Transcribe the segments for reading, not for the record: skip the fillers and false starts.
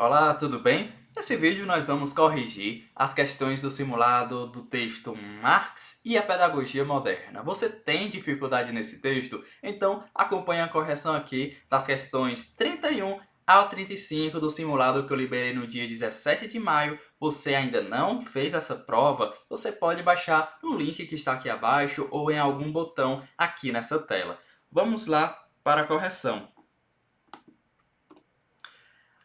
Olá, tudo bem? Nesse vídeo nós vamos corrigir as questões do simulado do texto Marx e a Pedagogia Moderna. Você tem dificuldade nesse texto? Então acompanhe a correção aqui das questões 31 ao 35 do simulado que eu liberei no dia 17 de maio. Você ainda não fez essa prova? Você pode baixar no link que está aqui abaixo ou em algum botão aqui nessa tela. Vamos lá para a correção.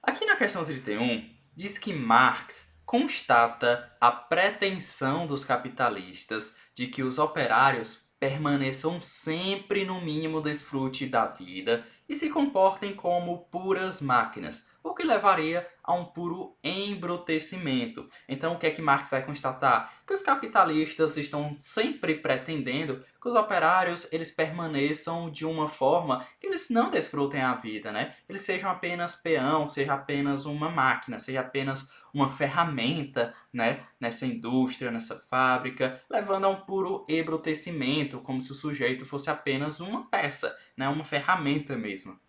Aqui na questão 31, diz que Marx constata a pretensão dos capitalistas de que os operários permaneçam sempre no mínimo desfrute da vida e se comportem como puras máquinas, o que levaria a um puro embrutecimento. Então, o que é que Marx vai constatar? Que os capitalistas estão sempre pretendendo que os operários eles permaneçam de uma forma que eles não desfrutem a vida, né? Eles sejam apenas peão, seja apenas uma máquina, seja apenas uma ferramenta, né? Nessa indústria, nessa fábrica, levando a um puro embrutecimento, como se o sujeito fosse apenas uma peça, né? Uma ferramenta mesmo.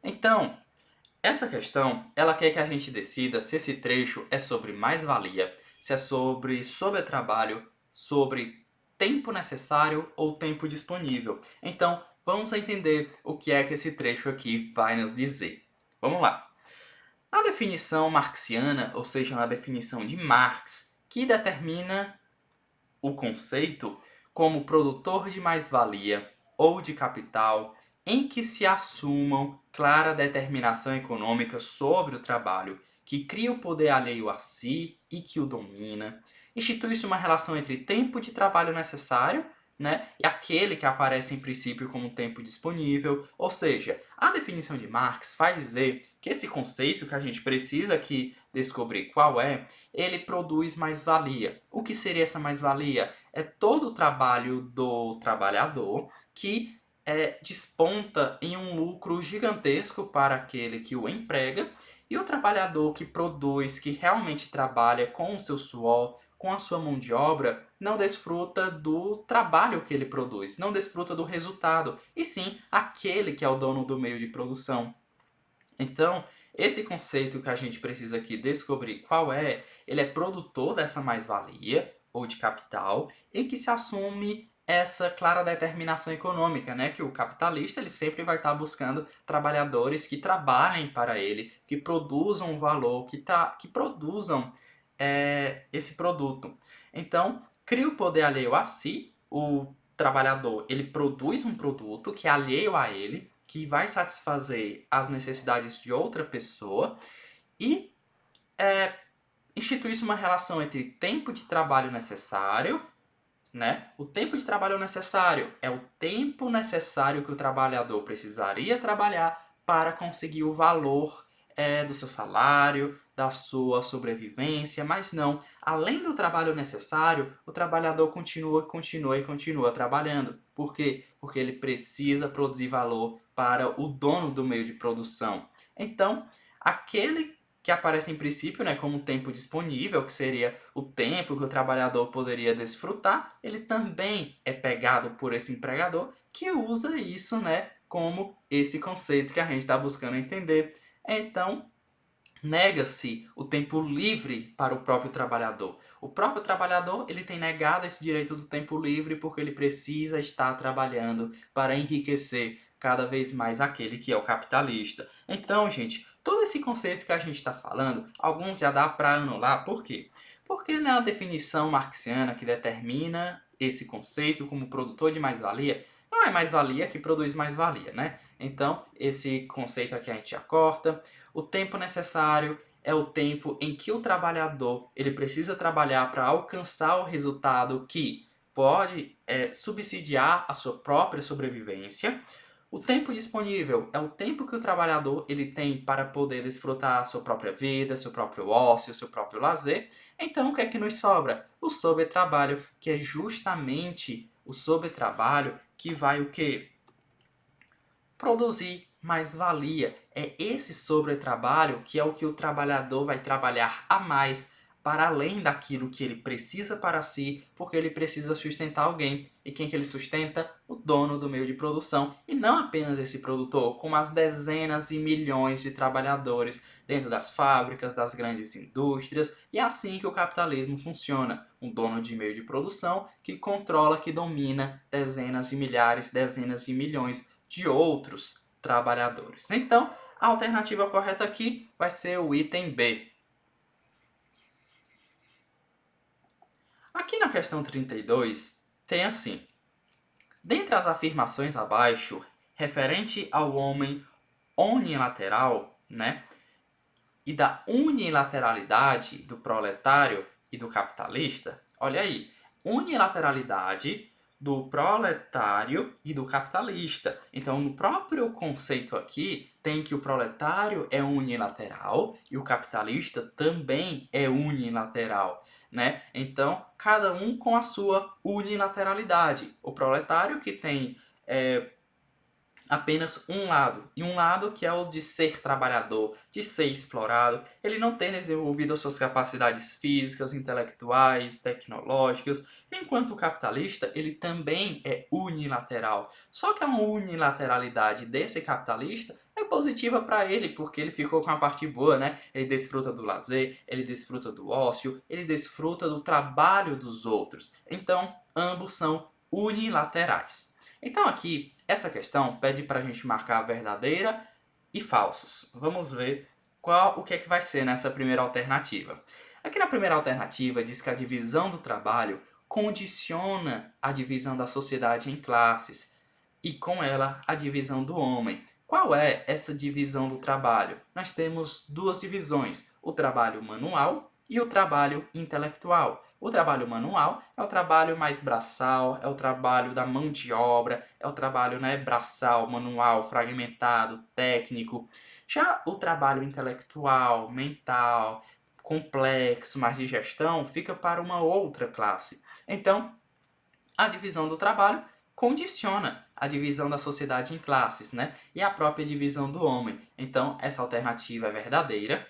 Então, essa questão, ela quer que a gente decida se esse trecho é sobre mais-valia, se é sobre sobretrabalho, sobre tempo necessário ou tempo disponível. Então, vamos entender o que é que esse trecho aqui vai nos dizer. Vamos lá. Na definição marxiana, ou seja, na definição de Marx, que determina o conceito como produtor de mais-valia ou de capital em que se assumam clara determinação econômica sobre o trabalho, que cria o poder alheio a si e que o domina. Institui-se uma relação entre tempo de trabalho necessário, né, e aquele que aparece em princípio como tempo disponível. Ou seja, a definição de Marx vai dizer que esse conceito que a gente precisa aqui descobrir qual é, ele produz mais-valia. O que seria essa mais-valia? É todo o trabalho do trabalhador que desponta em um lucro gigantesco para aquele que o emprega, e o trabalhador que produz, que realmente trabalha com o seu suor, com a sua mão de obra, não desfruta do trabalho que ele produz, não desfruta do resultado, e sim aquele que é o dono do meio de produção. Então, esse conceito que a gente precisa aqui descobrir qual é, ele é produtor dessa mais-valia, ou de capital, e que se assume essa clara determinação econômica, né? Que o capitalista ele sempre vai estar buscando trabalhadores que trabalhem para ele, que produzam valor, que produzam esse produto. Então, cria o poder alheio a si, o trabalhador ele produz um produto que é alheio a ele, que vai satisfazer as necessidades de outra pessoa e institui-se uma relação entre tempo de trabalho necessário, né? O tempo de trabalho necessário é o tempo necessário que o trabalhador precisaria trabalhar para conseguir o valor do seu salário, da sua sobrevivência, mas não. Além do trabalho necessário, o trabalhador continua trabalhando. Por quê? Porque ele precisa produzir valor para o dono do meio de produção. Então, aquele que aparece em princípio, né, como tempo disponível, que seria o tempo que o trabalhador poderia desfrutar, ele também é pegado por esse empregador que usa isso, né, como esse conceito que a gente está buscando entender. Então, nega-se o tempo livre para o próprio trabalhador. O próprio trabalhador ele tem negado esse direito do tempo livre porque ele precisa estar trabalhando para enriquecer cada vez mais aquele que é o capitalista. Então, gente, todo esse conceito que a gente está falando, alguns já dá para anular. Por quê? Porque na definição marxiana que determina esse conceito como produtor de mais-valia, não é mais-valia que produz mais-valia, né? Então, esse conceito aqui a gente já corta. O tempo necessário é o tempo em que o trabalhador ele precisa trabalhar para alcançar o resultado que pode subsidiar a sua própria sobrevivência. O tempo disponível é o tempo que o trabalhador ele tem para poder desfrutar a sua própria vida, seu próprio ócio, seu próprio lazer. Então, o que é que nos sobra? O sobretrabalho, que é justamente o sobretrabalho que vai o quê? Produzir mais-valia. É esse sobretrabalho que é o que o trabalhador vai trabalhar a mais para além daquilo que ele precisa para si, porque ele precisa sustentar alguém. E quem que ele sustenta? O dono do meio de produção. E não apenas esse produtor, como as dezenas de milhões de trabalhadores dentro das fábricas, das grandes indústrias. E é assim que o capitalismo funciona. Um dono de meio de produção que controla, que domina dezenas de milhares, dezenas de milhões de outros trabalhadores. Então, a alternativa correta aqui vai ser o item B. Aqui na questão 32, tem assim: dentre as afirmações abaixo, referente ao homem unilateral, né, e da unilateralidade do proletário e do capitalista, olha aí, unilateralidade do proletário e do capitalista. Então, no próprio conceito aqui, tem que o proletário é unilateral e o capitalista também é unilateral, né? Então, cada um com a sua unilateralidade. O proletário que tem apenas um lado, e um lado que é o de ser trabalhador, de ser explorado. Ele não tem desenvolvido as suas capacidades físicas, intelectuais, tecnológicas, enquanto o capitalista ele também é unilateral. Só que a unilateralidade desse capitalista é positiva para ele, porque ele ficou com a parte boa, né? Ele desfruta do lazer, ele desfruta do ócio, ele desfruta do trabalho dos outros. Então, ambos são unilaterais. Então aqui, essa questão pede para a gente marcar verdadeira e falsos. Vamos ver o que é que vai ser nessa primeira alternativa. Aqui na primeira alternativa diz que a divisão do trabalho condiciona a divisão da sociedade em classes e com ela a divisão do homem. Qual é essa divisão do trabalho? Nós temos duas divisões, o trabalho manual e o trabalho intelectual. O trabalho manual é o trabalho mais braçal, é o trabalho da mão de obra, é o trabalho, né, braçal, manual, fragmentado, técnico. Já o trabalho intelectual, mental, complexo, mais de gestão, fica para uma outra classe. Então, a divisão do trabalho condiciona a divisão da sociedade em classes, né? E a própria divisão do homem. Então, essa alternativa é verdadeira.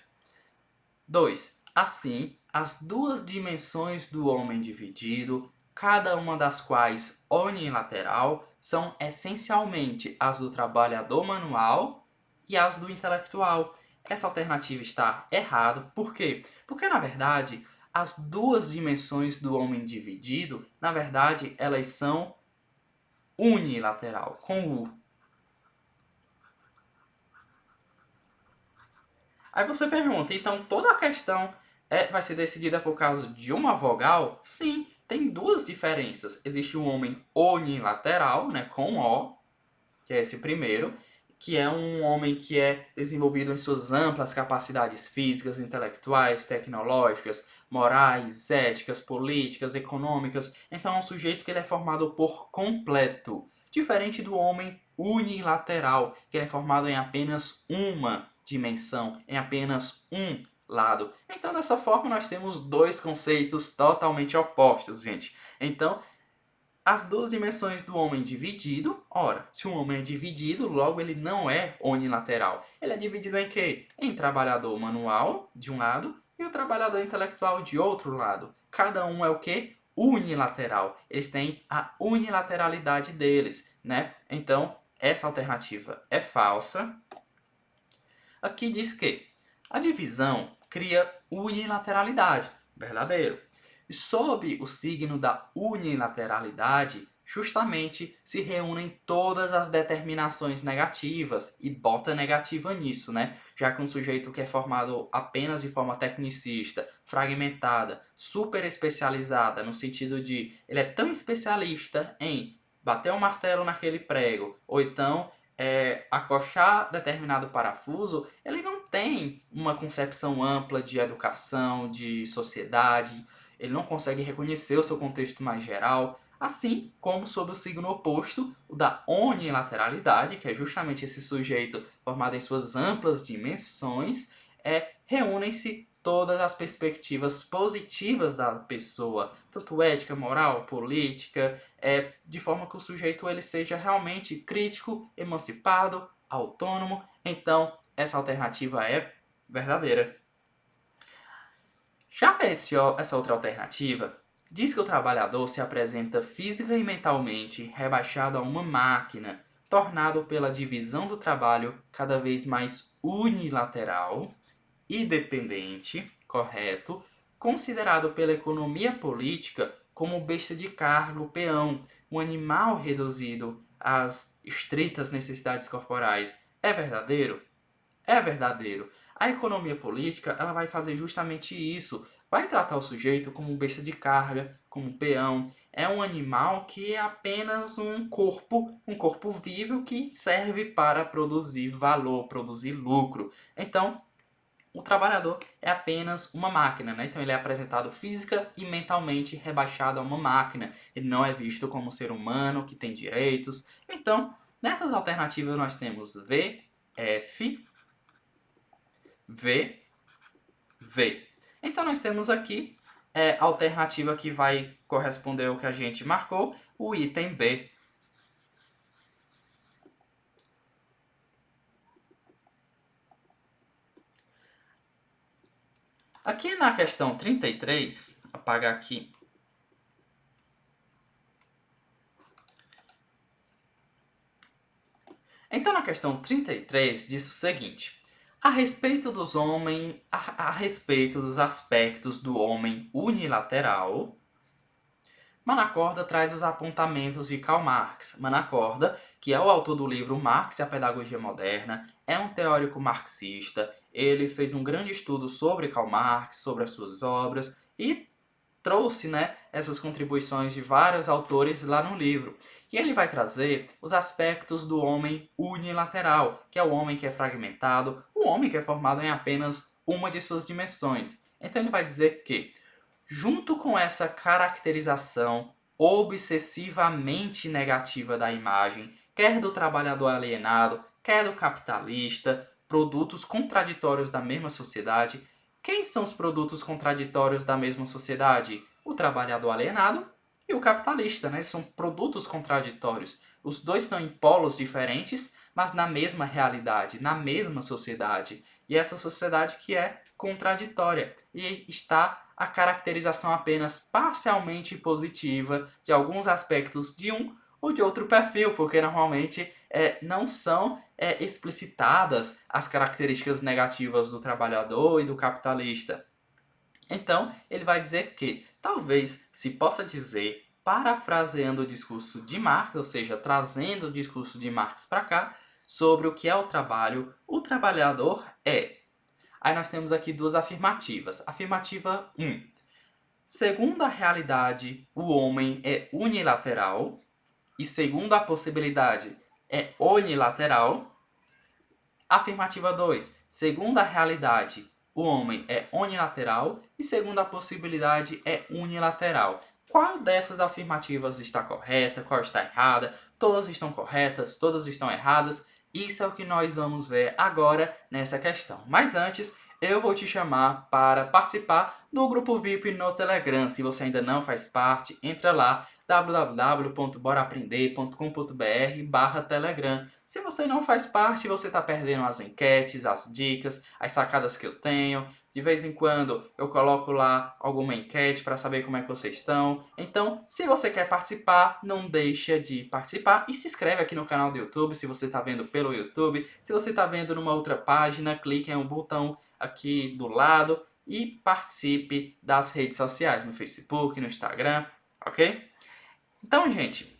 2. Assim, as duas dimensões do homem dividido, cada uma das quais unilateral, são essencialmente as do trabalhador manual e as do intelectual. Essa alternativa está errada. Por quê? Porque, na verdade, as duas dimensões do homem dividido, na verdade, elas são unilateral, com U. Aí você pergunta, então toda a questão vai ser decidida por causa de uma vogal? Sim, tem duas diferenças. Existe o homem unilateral, né, com O, que é esse primeiro, que é um homem que é desenvolvido em suas amplas capacidades físicas, intelectuais, tecnológicas, morais, éticas, políticas, econômicas. Então é um sujeito que ele é formado por completo, diferente do homem unilateral, que ele é formado em apenas uma dimensão, em apenas um lado. Então dessa forma nós temos dois conceitos totalmente opostos, gente. Então as duas dimensões do homem dividido, ora, se o homem é dividido, logo ele não é unilateral. Ele é dividido em quê? Em trabalhador manual, de um lado, e o trabalhador intelectual de outro lado. Cada um é o quê? Unilateral. Eles têm a unilateralidade deles, né? Então, essa alternativa é falsa. Aqui diz que a divisão cria unilateralidade. Verdadeiro. E sob o signo da unilateralidade, justamente se reúnem todas as determinações negativas e bota negativa nisso, né? Já que um sujeito que é formado apenas de forma tecnicista, fragmentada, super especializada, no sentido de ele é tão especialista em bater o martelo naquele prego, ou então acochar determinado parafuso, ele não tem uma concepção ampla de educação, de sociedade, ele não consegue reconhecer o seu contexto mais geral, assim como sob o signo oposto, o da unilateralidade, que é justamente esse sujeito formado em suas amplas dimensões, reúnem-se todas as perspectivas positivas da pessoa, tanto ética, moral, política, de forma que o sujeito ele seja realmente crítico, emancipado, autônomo. Então, essa alternativa é verdadeira. Essa outra alternativa diz que o trabalhador se apresenta física e mentalmente rebaixado a uma máquina, tornado pela divisão do trabalho cada vez mais unilateral e dependente, correto, considerado pela economia política como besta de cargo, peão, um animal reduzido às estritas necessidades corporais. É verdadeiro? É verdadeiro. A economia política, ela vai fazer justamente isso. Vai tratar o sujeito como um besta de carga, como um peão. É um animal que é apenas um corpo vivo que serve para produzir valor, produzir lucro. Então, o trabalhador é apenas uma máquina, né? Então ele é apresentado física e mentalmente rebaixado a uma máquina. Ele não é visto como um ser humano que tem direitos. Então, nessas alternativas nós temos V, F, V, V. Então nós temos aqui a alternativa que vai corresponder ao que a gente marcou, o item B. Aqui na questão 33, apagar aqui. Então na questão 33 diz o seguinte: a respeito dos aspectos do homem unilateral, Manacorda traz os apontamentos de Karl Marx. Manacorda, que é o autor do livro Marx e a Pedagogia Moderna, é um teórico marxista. Ele fez um grande estudo sobre Karl Marx, sobre as suas obras e trouxe, né, essas contribuições de vários autores lá no livro. E ele vai trazer os aspectos do homem unilateral, que é o homem que é fragmentado, o homem que é formado em apenas uma de suas dimensões. Então ele vai dizer que, junto com essa caracterização obsessivamente negativa da imagem, quer do trabalhador alienado, quer do capitalista, produtos contraditórios da mesma sociedade. Quem são os produtos contraditórios da mesma sociedade? O trabalhador alienado e o capitalista, né? São produtos contraditórios. Os dois estão em polos diferentes, mas na mesma realidade, na mesma sociedade. E essa sociedade que é contraditória. E está a caracterização apenas parcialmente positiva de alguns aspectos de um ou de outro perfil, porque normalmente não são explicitadas as características negativas do trabalhador e do capitalista. Então, ele vai dizer que talvez se possa dizer, parafraseando o discurso de Marx, ou seja, trazendo o discurso de Marx para cá, sobre o que é o trabalho, o trabalhador é. Aí nós temos aqui duas afirmativas. Afirmativa 1. Segundo a realidade, o homem é unilateral. E segundo a possibilidade, é unilateral. Afirmativa 2. Segundo a realidade, o homem é unilateral. E segundo a possibilidade, é unilateral. Qual dessas afirmativas está correta? Qual está errada? Todas estão corretas? Todas estão erradas? Isso é o que nós vamos ver agora nessa questão. Mas antes, eu vou te chamar para participar do grupo VIP no Telegram. Se você ainda não faz parte, entra lá, www.boraprender.com.br/telegram. Se você não faz parte, você está perdendo as enquetes, as dicas, as sacadas que eu tenho. De vez em quando eu coloco lá alguma enquete para saber como é que vocês estão. Então, se você quer participar, não deixa de participar e se inscreve aqui no canal do YouTube se você está vendo pelo YouTube. Se você está vendo numa outra página, clique em um botão aqui do lado e participe das redes sociais, no Facebook, no Instagram, ok? Então, gente,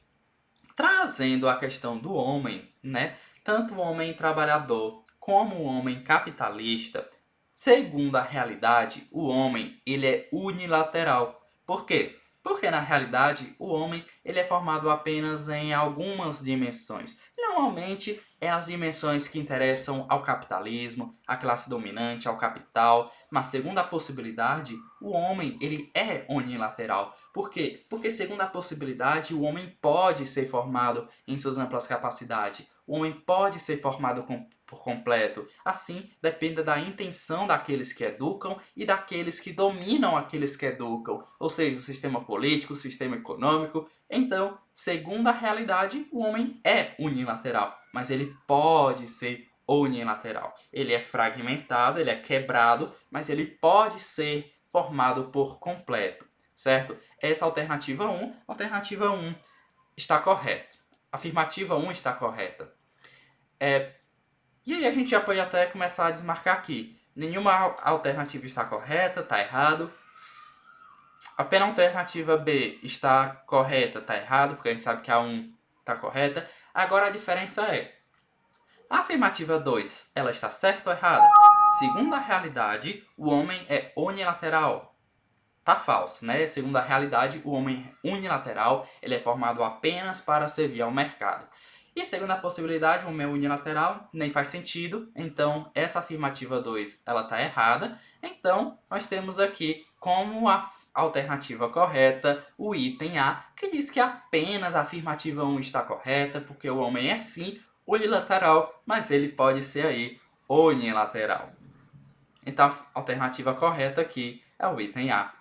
trazendo a questão do homem, né? Tanto o homem trabalhador como o homem capitalista, segundo a realidade, o homem ele é unilateral. Por quê? Porque na realidade o homem ele é formado apenas em algumas dimensões. Normalmente é as dimensões que interessam ao capitalismo, à classe dominante, ao capital, mas segundo a possibilidade, o homem ele é unilateral. Por quê? Porque segundo a possibilidade, o homem pode ser formado em suas amplas capacidades. O homem pode ser formado por completo. Assim, depende da intenção daqueles que educam e daqueles que dominam aqueles que educam, ou seja, o sistema político, o sistema econômico. Então, segundo a realidade, o homem é unilateral, mas ele pode ser unilateral. Ele é fragmentado, ele é quebrado, mas ele pode ser formado por completo, certo? Essa alternativa 1, alternativa 1 está correta. Afirmativa 1 está correta. E aí a gente já pode até começar a desmarcar aqui. Nenhuma alternativa está correta, está errado. Apenas a alternativa B está correta, está errado, porque a gente sabe que a 1 está correta. Agora a diferença é, a afirmativa 2, ela está certa ou errada? Segundo a realidade, o homem é unilateral. Tá falso, né? Segundo a realidade, o homem unilateral, ele é formado apenas para servir ao mercado. E segundo a possibilidade, o homem é unilateral, nem faz sentido. Então, essa afirmativa 2, ela tá errada. Então, nós temos aqui como a alternativa correta o item A, que diz que apenas a afirmativa 1 está correta, porque o homem é sim unilateral, mas ele pode ser aí unilateral. Então, a alternativa correta aqui é o item A.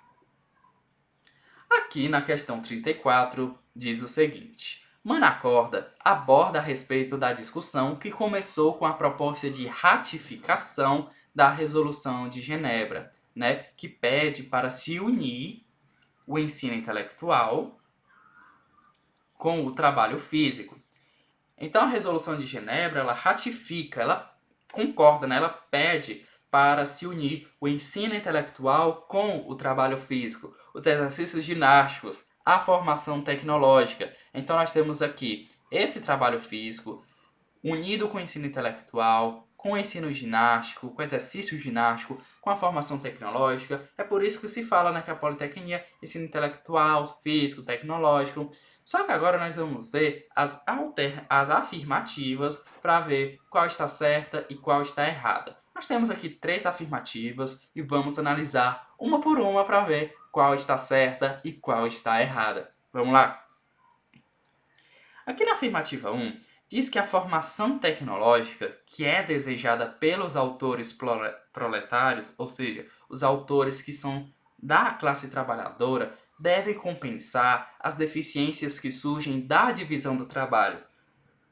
Aqui na questão 34 diz o seguinte: Manacorda aborda a respeito da discussão que começou com a proposta de ratificação da Resolução de Genebra, né, que pede para se unir o ensino intelectual com o trabalho físico. Então a Resolução de Genebra, ela ratifica, ela concorda, né, ela pede para se unir o ensino intelectual com o trabalho físico, os exercícios ginásticos, a formação tecnológica. Então nós temos aqui esse trabalho físico unido com o ensino intelectual, com o ensino ginástico, com o exercício ginástico, com a formação tecnológica. É por isso que se fala, né, que a politecnia, ensino intelectual, físico, tecnológico. Só que agora nós vamos ver as afirmativas para ver qual está certa e qual está errada. Nós temos aqui 3 afirmativas e vamos analisar uma por uma para ver qual está certa e qual está errada. Vamos lá? Aqui na afirmativa 1, diz que a formação tecnológica que é desejada pelos autores proletários, ou seja, os autores que são da classe trabalhadora, deve compensar as deficiências que surgem da divisão do trabalho.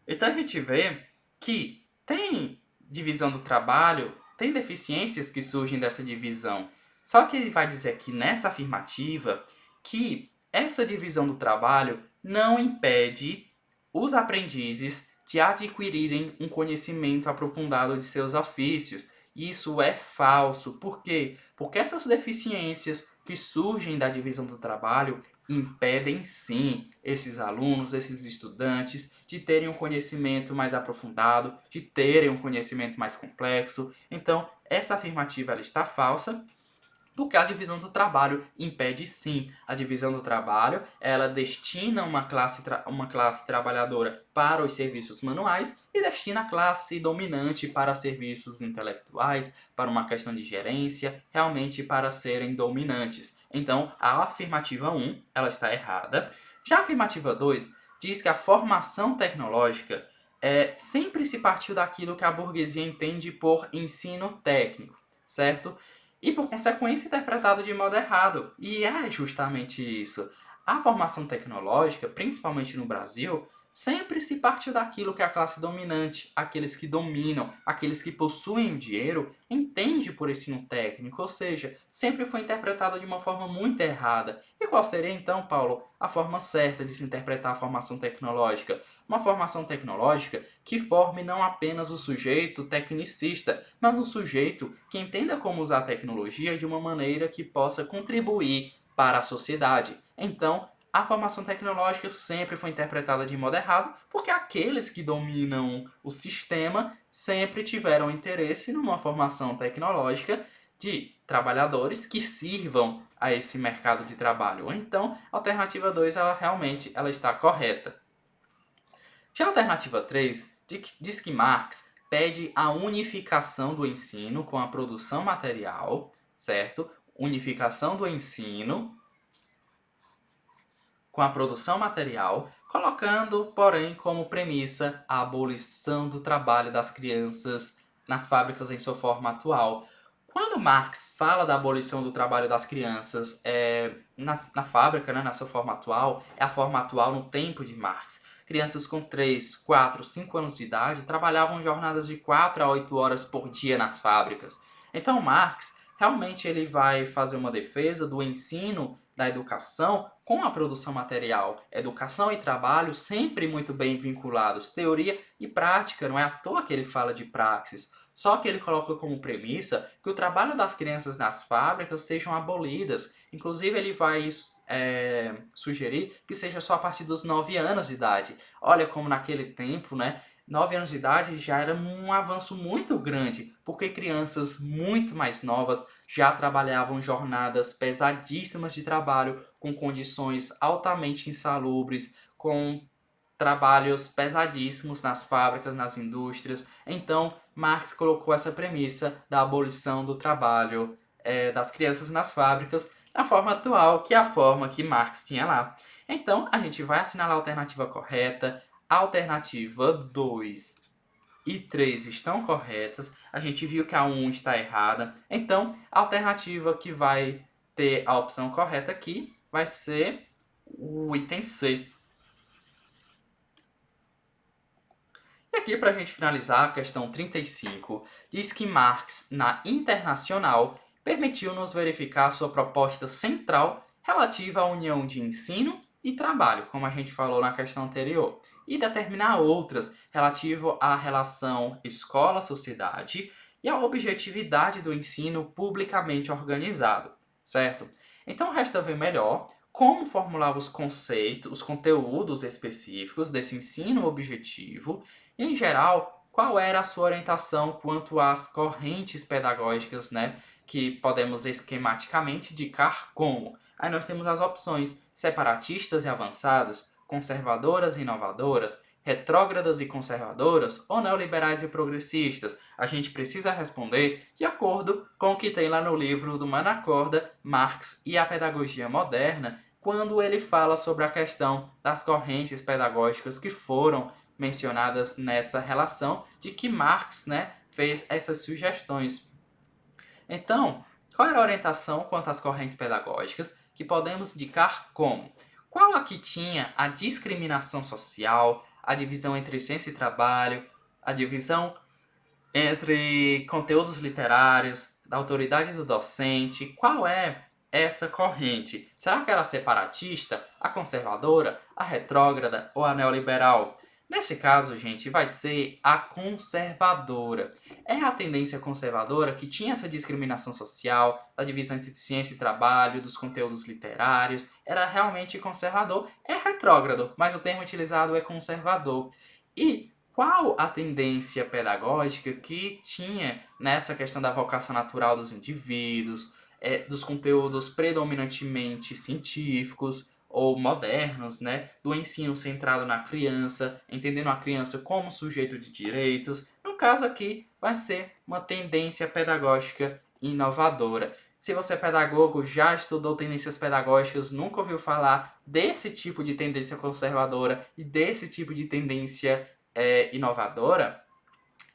Então a gente vê que tem divisão do trabalho, tem deficiências que surgem dessa divisão. Só que ele vai dizer aqui nessa afirmativa que essa divisão do trabalho não impede os aprendizes de adquirirem um conhecimento aprofundado de seus ofícios. Isso é falso. Por quê? Porque essas deficiências que surgem da divisão do trabalho impedem sim esses alunos, esses estudantes, de terem um conhecimento mais aprofundado, de terem um conhecimento mais complexo. Então, essa afirmativa ela está falsa, porque a divisão do trabalho impede sim. A divisão do trabalho, ela destina uma classe trabalhadora para os serviços manuais e destina a classe dominante para serviços intelectuais, para uma questão de gerência, realmente para serem dominantes. Então, a afirmativa 1, ela está errada. Já a afirmativa 2 diz que a formação tecnológica sempre se partiu daquilo que a burguesia entende por ensino técnico, certo? E, por consequência, interpretado de modo errado. E é justamente isso. A formação tecnológica, principalmente no Brasil, sempre se partiu daquilo que a classe dominante, aqueles que dominam, aqueles que possuem o dinheiro, entende por ensino técnico, ou seja, sempre foi interpretado de uma forma muito errada. E qual seria então, Paulo, a forma certa de se interpretar a formação tecnológica? Uma formação tecnológica que forme não apenas o sujeito tecnicista, mas o sujeito que entenda como usar a tecnologia de uma maneira que possa contribuir para a sociedade. Então, a formação tecnológica sempre foi interpretada de modo errado, porque aqueles que dominam o sistema sempre tiveram interesse numa formação tecnológica de trabalhadores que sirvam a esse mercado de trabalho. Então, a alternativa 2, ela realmente está correta. Já a alternativa 3 diz que Marx pede a unificação do ensino com a produção material, certo? Unificação do ensino com a produção material, colocando, porém, como premissa a abolição do trabalho das crianças nas fábricas em sua forma atual. Quando Marx fala da abolição do trabalho das crianças na fábrica, né, na sua forma atual, é a forma atual no tempo de Marx. Crianças com 3, 4, 5 anos de idade trabalhavam jornadas de 4 a 8 horas por dia nas fábricas. Então Marx realmente ele vai fazer uma defesa do ensino da educação com a produção material. Educação e trabalho sempre muito bem vinculados, teoria e prática, não é à toa que ele fala de praxis. Só que ele coloca como premissa que o trabalho das crianças nas fábricas sejam abolidas. Inclusive, ele vai sugerir que seja só a partir dos 9 anos de idade. Olha como naquele tempo, né? 9 anos de idade já era um avanço muito grande, porque crianças muito mais novas já trabalhavam jornadas pesadíssimas de trabalho, com condições altamente insalubres, com trabalhos pesadíssimos nas fábricas, nas indústrias. Então, Marx colocou essa premissa da abolição do trabalho das crianças nas fábricas na forma atual, que é a forma que Marx tinha lá. Então, a gente vai assinalar a alternativa correta. A alternativa 2 e 3 estão corretas. A gente viu que a 1 está errada. Então, a alternativa que vai ter a opção correta aqui vai ser o item C. E aqui, para a gente finalizar, a questão 35 diz que Marx, na Internacional, permitiu-nos verificar sua proposta central relativa à união de ensino e trabalho, como a gente falou na questão anterior, e determinar outras relativo à relação escola-sociedade e à objetividade do ensino publicamente organizado, certo? Então resta ver melhor como formulava os conceitos, os conteúdos específicos desse ensino objetivo e, em geral, qual era a sua orientação quanto às correntes pedagógicas, né, que podemos esquematicamente indicar como. Aí nós temos as opções separatistas e avançadas, conservadoras e inovadoras, retrógradas e conservadoras ou neoliberais e progressistas. A gente precisa responder de acordo com o que tem lá no livro do Manacorda, Marx e a Pedagogia Moderna, quando ele fala sobre a questão das correntes pedagógicas que foram mencionadas nessa relação, de que Marx, né, fez essas sugestões. Então, qual era a orientação quanto às correntes pedagógicas que podemos indicar como? Qual aqui tinha a discriminação social, a divisão entre ciência e trabalho, a divisão entre conteúdos literários, da autoridade do docente? Qual é essa corrente? Será que era a separatista, a conservadora, a retrógrada ou a neoliberal? Nesse caso, gente, vai ser a conservadora. É a tendência conservadora que tinha essa discriminação social, a divisão entre ciência e trabalho, dos conteúdos literários. Era realmente conservador. É retrógrado, mas o termo utilizado é conservador. E qual a tendência pedagógica que tinha nessa questão da vocação natural dos indivíduos, dos conteúdos predominantemente científicos ou modernos, né, do ensino centrado na criança, entendendo a criança como sujeito de direitos? No caso aqui, vai ser uma tendência pedagógica inovadora. Se você é pedagogo, já estudou tendências pedagógicas, nunca ouviu falar desse tipo de tendência conservadora e desse tipo de tendência inovadora,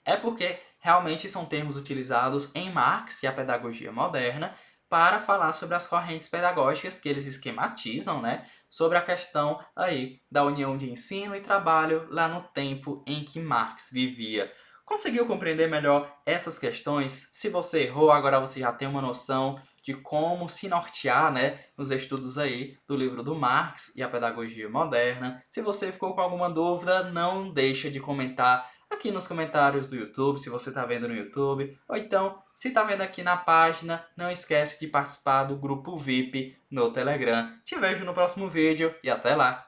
é porque realmente são termos utilizados em Marx e a pedagogia moderna para falar sobre as correntes pedagógicas que eles esquematizam, né, sobre a questão aí da união de ensino e trabalho lá no tempo em que Marx vivia. Conseguiu compreender melhor essas questões? Se você errou, agora você já tem uma noção de como se nortear, né, nos estudos aí do livro do Marx e a pedagogia moderna. Se você ficou com alguma dúvida, não deixa de comentar aqui nos comentários do YouTube, se você está vendo no YouTube, ou então, se está vendo aqui na página, não esquece de participar do grupo VIP no Telegram. Te vejo no próximo vídeo e até lá!